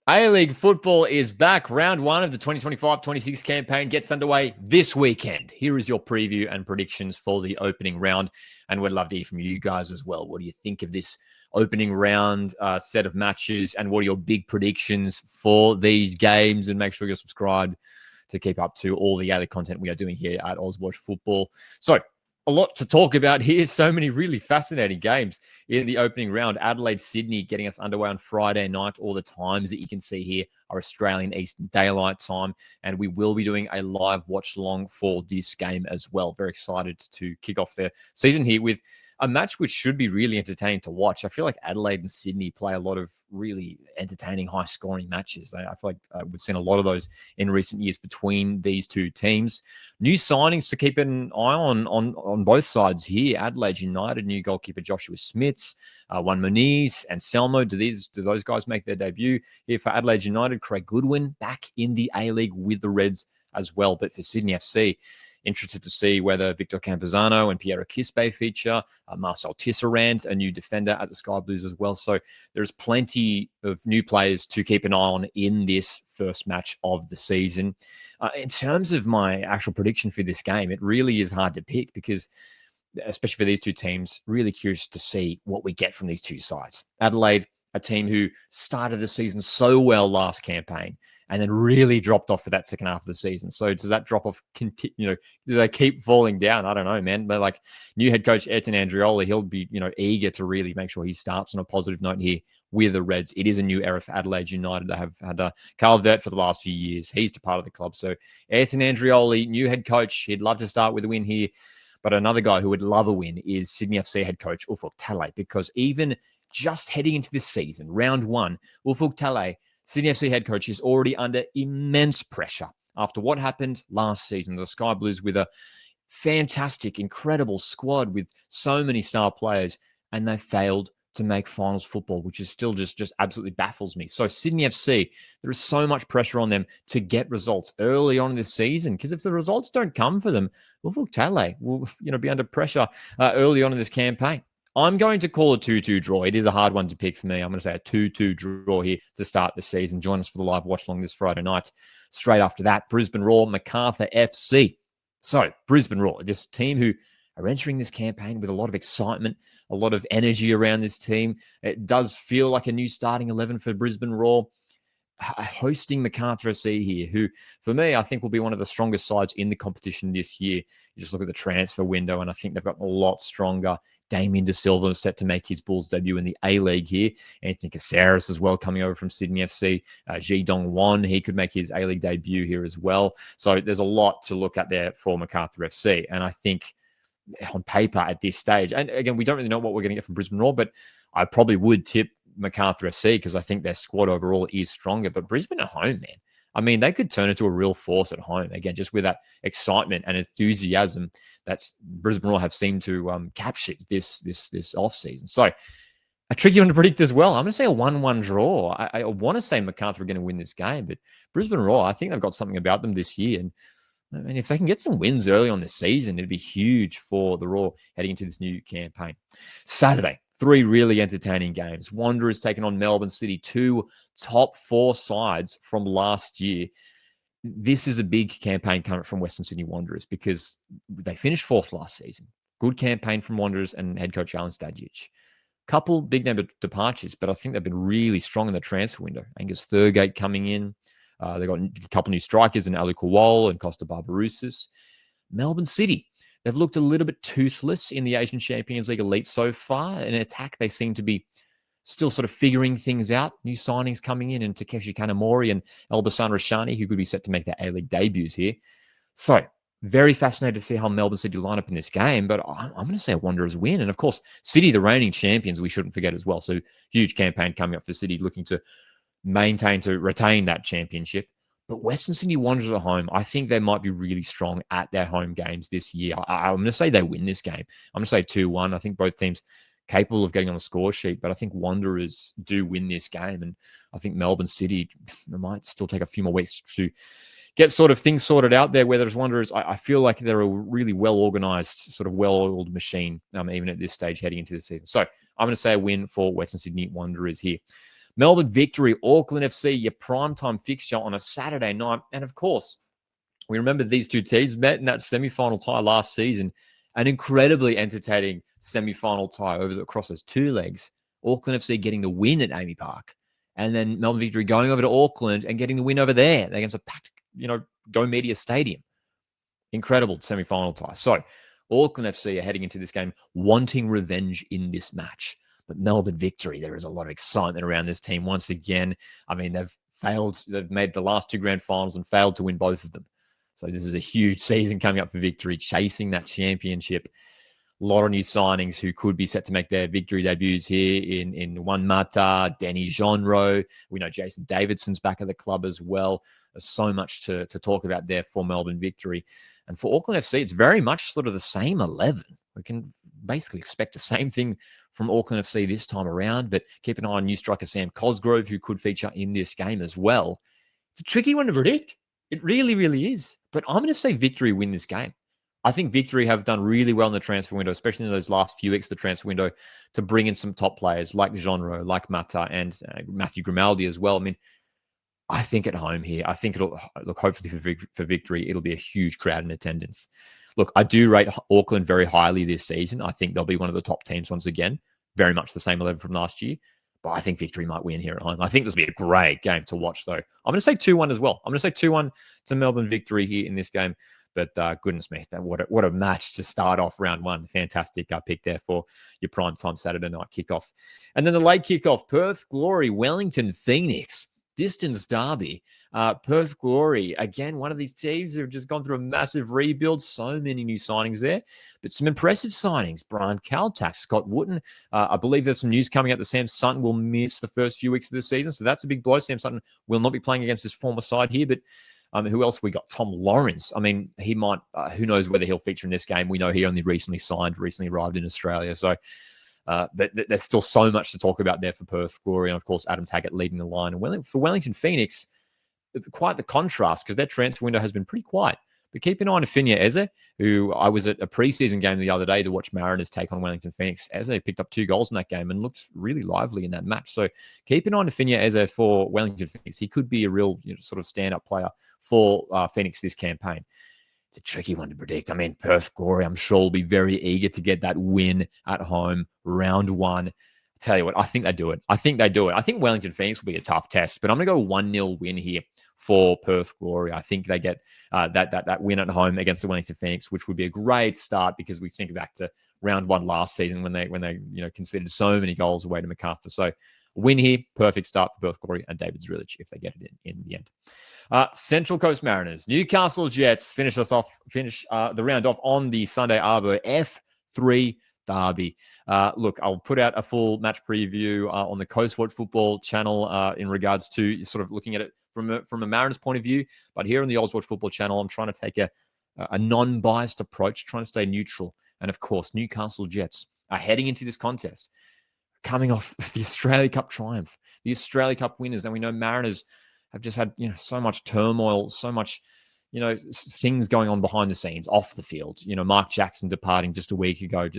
A-League football is back. Round one of the 2025-26 campaign gets underway this weekend. Here is your preview and predictions for the opening round. And we'd love to hear from you guys as well. What do you think of this opening round set of matches? And what are your big predictions for these games? And make sure you're subscribed to keep up to all the other content we are doing here at Ozwatch Football. So, a lot to talk about here. So many really fascinating games in the opening round. Adelaide, Sydney getting us underway on Friday night. All the times that you can see here are Australian Eastern Daylight Time. And we will be doing a live watch along for this game as well. Very excited to kick off the season here with a match which should be really entertaining to watch. I feel like Adelaide and Sydney play a lot of really entertaining, high-scoring matches. I feel like we've seen a lot of those in recent years between these two teams. New signings to keep an eye on both sides here. Adelaide United, new goalkeeper Joshua Smits, Juan Muniz and Selmo. Do those guys make their debut here for Adelaide United? Craig Goodwin back in the A-League with the Reds as well. But for Sydney FC, interested to see whether Victor Campuzano and Piero Quispe feature, Marcel Tisserand, a new defender at the Sky Blues as well. So there's plenty of new players to keep an eye on in this first match of the season. In terms of my actual prediction for this game, it really is hard to pick because, especially for these two teams, really curious to see what we get from these two sides. Adelaide, a team who started the season so well last campaign and then really dropped off for that second half of the season. So does that drop off continue? Do they keep falling down? I don't know, man. But like new head coach Ayrton Andrioli, he'll be eager to really make sure he starts on a positive note here with the Reds. It is a new era for Adelaide United. They have had Carl Vert for the last few years. He's departed the club. So Ayrton Andrioli, new head coach, he'd love to start with a win here. But another guy who would love a win is Sydney FC head coach Ufuk Talay, because even just heading into this season, round one, Ufuk Talay, Sydney FC head coach, is already under immense pressure after what happened last season. The Sky Blues with a fantastic, incredible squad with so many star players, and they failed to make finals football, which is still just absolutely baffles me. So Sydney FC, there is so much pressure on them to get results early on in this season, because if the results don't come for them, Ufuk Talay will be under pressure early on in this campaign. I'm going to call a 2-2 draw. It is a hard one to pick for me. I'm going to say a 2-2 draw here to start the season. Join us for the live watch along this Friday night. Straight after that, Brisbane Roar, Macarthur FC. So, Brisbane Roar, this team who are entering this campaign with a lot of excitement, a lot of energy around this team. It does feel like a new starting 11 for Brisbane Roar. Hosting Macarthur FC here, who, for me, I think will be one of the strongest sides in the competition this year. You just look at the transfer window, and I think they've gotten a lot stronger. Damien De Silva is set to make his Bulls debut in the A-League here. Anthony Caceres as well, coming over from Sydney FC. Ji Dong Won, he could make his A-League debut here as well. So there's a lot to look at there for Macarthur FC. And I think on paper at this stage, and again, we don't really know what we're going to get from Brisbane Roar, but I probably would tip Macarthur FC because I think their squad overall is stronger. But Brisbane at home, man, I mean, they could turn into a real force at home again, just with that excitement and enthusiasm that's Brisbane Roar have seemed to capture this off season. So a tricky one to predict as well. I'm going to say a 1-1 draw. I want to say Macarthur are going to win this game, but Brisbane Roar, I think they've got something about them this year. And I mean, if they can get some wins early on this season, it'd be huge for the Roar heading into this new campaign. Saturday, 3 really entertaining games. Wanderers taking on Melbourne City, 2 top 4 sides from last year. This is a big campaign coming from Western Sydney Wanderers because they finished 4th last season. Good campaign from Wanderers and head coach Alan Stadjic. Couple big name departures, but I think they've been really strong in the transfer window. Angus Thurgate coming in. They've got a couple new strikers in Ali Kowal and Costa Barbarouses. Melbourne City, they've looked a little bit toothless in the Asian Champions League Elite so far. In attack, they seem to be still sort of figuring things out. New signings coming in, and Takeshi Kanamori and Elbasan Rashani, who could be set to make their A-League debuts here. So, very fascinated to see how Melbourne City line up in this game, but I'm going to say a Wanderers win. And of course, City, the reigning champions, we shouldn't forget as well. So, huge campaign coming up for City, looking to retain that championship. But Western Sydney Wanderers at home, I think they might be really strong at their home games this year. I'm going to say they win this game. I'm going to say 2-1. I think both teams capable of getting on the score sheet, but I think Wanderers do win this game. And I think Melbourne City might still take a few more weeks to get sort of things sorted out there. Whereas Wanderers, I feel like they're a really well-organised, sort of well-oiled machine, even at this stage heading into the season. So I'm going to say a win for Western Sydney Wanderers here. Melbourne Victory, Auckland FC, your primetime fixture on a Saturday night. And of course, we remember these two teams met in that semi-final tie last season. An incredibly entertaining semi-final tie across those two legs. Auckland FC getting the win at Amy Park. And then Melbourne Victory going over to Auckland and getting the win over there against a packed, Go Media Stadium. Incredible semi-final tie. So Auckland FC are heading into this game wanting revenge in this match. But Melbourne Victory, there is a lot of excitement around this team once again. I mean, they've made the last two grand finals and failed to win both of them. So this is a huge season coming up for Victory, chasing that championship. A lot of new signings who could be set to make their Victory debuts here in Juan Mata, Denny Jonro. We know Jason Davidson's back at the club as well. There's so much to talk about there for Melbourne Victory. And for Auckland FC, it's very much sort of the same 11. We can basically expect the same thing from Auckland FC this time around, but keep an eye on new striker Sam Cosgrove, who could feature in this game as well. It's a tricky one to predict. It really, really is. But I'm going to say Victory win this game. I think Victory have done really well in the transfer window, especially in those last few weeks of the transfer window, to bring in some top players like Genre, like Mata, and Matthew Grimaldi as well. I mean, I think at home here, I think it'll look, hopefully for Victory, it'll be a huge crowd in attendance. Look, I do rate Auckland very highly this season. I think they'll be one of the top teams once again. Very much the same 11 from last year. But I think Victory might win here at home. I think this will be a great game to watch, though. I'm going to say 2-1 as well. I'm going to say 2-1 to Melbourne Victory here in this game. But goodness me, what a match to start off round one. Fantastic pick there for your primetime Saturday night kickoff. And then the late kickoff, Perth Glory, Wellington Phoenix. Distance derby. Perth Glory, again, one of these teams who have just gone through a massive rebuild. So many new signings there, but some impressive signings. Brian Kaltak, Scott Wooten. I believe there's some news coming out that Sam Sutton will miss the first few weeks of the season, so that's a big blow. Sam Sutton will not be playing against his former side here, but who else we got? Tom Lawrence. I mean, he might, who knows whether he'll feature in this game. We know he only recently arrived in Australia, so but there's still so much to talk about there for Perth Glory. And of course, Adam Taggart leading the line. And for Wellington Phoenix, quite the contrast because their transfer window has been pretty quiet. But keep an eye on Afinia Eze, who I was at a preseason game the other day to watch Mariners take on Wellington Phoenix. Eze picked up 2 goals in that game and looked really lively in that match. So keep an eye on Afinia Eze for Wellington Phoenix. He could be a real sort of stand-up player for Phoenix this campaign. It's a tricky one to predict. I mean, Perth Glory, I'm sure, will be very eager to get that win at home, round one. I tell you what, I think they do it. I think Wellington Phoenix will be a tough test, but I'm going to go 1-0 win here for Perth Glory. I think they get that win at home against the Wellington Phoenix, which would be a great start because we think back to round one last season when they conceded so many goals away to Macarthur. So win here, perfect start for Perth Glory and David Zrilic if they get it in the end. Central Coast Mariners, Newcastle Jets finish the round off on the Sunday Arvo F3 derby. Look, I'll put out a full match preview on the Coast Watch Football channel in regards to sort of looking at it from a Mariners point of view. But here on the Oz Watch Football channel, I'm trying to take a non-biased approach, trying to stay neutral. And of course, Newcastle Jets are heading into this contest, coming off the Australia Cup triumph, the Australia Cup winners. And we know Mariners have just had so much turmoil, so much things going on behind the scenes, off the field. Mark Jackson departing just a week ago.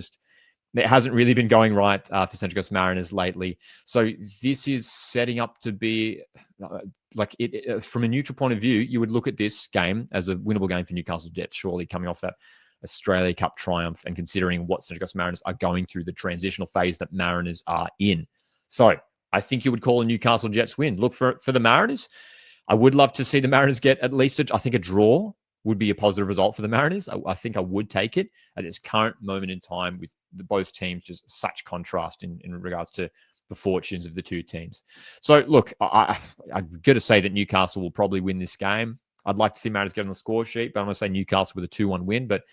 It hasn't really been going right for Central Coast Mariners lately. So this is setting up to be from a neutral point of view, you would look at this game as a winnable game for Newcastle Jets, surely coming off that Australia Cup triumph and considering what Central Coast Mariners are going through, the transitional phase that Mariners are in. So I think you would call a Newcastle Jets win. Look, for the Mariners, I would love to see the Mariners get at least I think a draw would be a positive result for the Mariners. I think I would take it at this current moment in time with both teams, just such contrast in regards to the fortunes of the two teams. So look, I've got to say that Newcastle will probably win this game. I'd like to see Mariners get on the score sheet, but I'm going to say Newcastle with a 2-1 win. But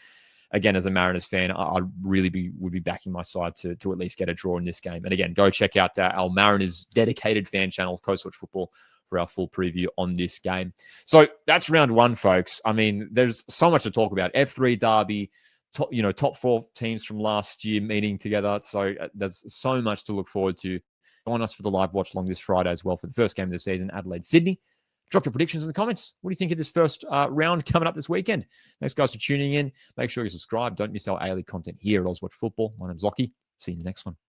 again, as a Mariners fan, I really would be backing my side to at least get a draw in this game. And again, go check out our Mariners dedicated fan channel, Coast Watch Football, for our full preview on this game. So that's round one, folks. I mean, there's so much to talk about. F3 derby, top 4 teams from last year meeting together. So there's so much to look forward to. Join us for the live watch along this Friday as well for the first game of the season, Adelaide, Sydney. Drop your predictions in the comments. What do you think of this first round coming up this weekend? Thanks, guys, for tuning in. Make sure you subscribe. Don't miss our A-League content here at Oz Watch Football. My name's Lockie. See you in the next one.